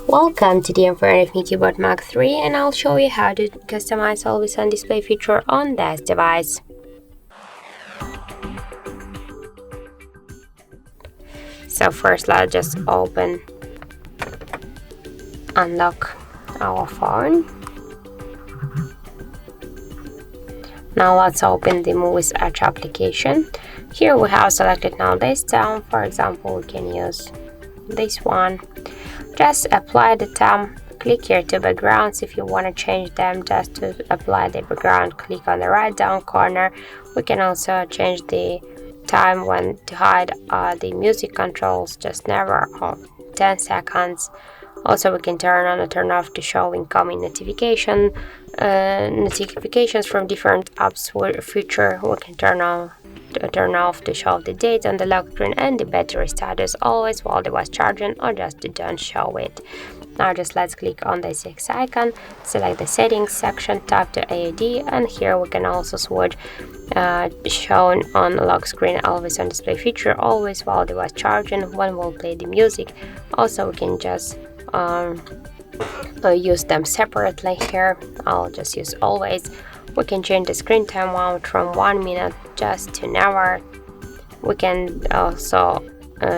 Welcome to the in front of me CUBOT Max 3, and I'll show you how to customize always on display feature on this device. So first let's just unlock our phone. Now let's open the MuvizEdge application. Here we have selected now this thumb. For example, we can use this one. Just apply the thumb, click here to backgrounds. If you want to change them, just to apply the background, click on the right down corner. We can also change the time when to hide the music controls, just never or 10 seconds. Also, we can turn on or turn off to show incoming notifications from different apps feature. We can turn off to show the date on the lock screen and the battery status always while the device charging, or just to don't show it. Now just let's click on the X icon, select the settings section, tap to AUD, and here we can also switch shown on lock screen always on display feature always while the device charging when we'll play the music. Also we can just use them separately. Here I'll just use always. We can change the screen time out from 1 minute just to never. We can also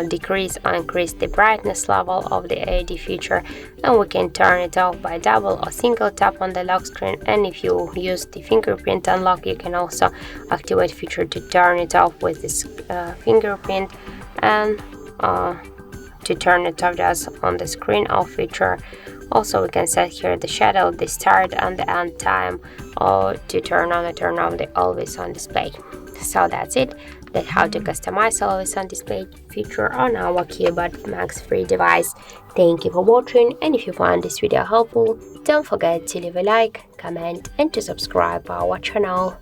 decrease or increase the brightness level of the AD feature, and we can turn it off by double or single tap on the lock screen. And if you use the fingerprint unlock, you can also activate feature to turn it off with this fingerprint, and to turn it off just on the screen off feature. Also we can set here the shadow, the start and the end time, or to turn on or turn off the always on display. So that's it. That's how to customize always on display feature on our CUBOT Max 3 device. Thank you for watching, and if you found this video helpful, don't forget to leave a like, comment and to subscribe our channel.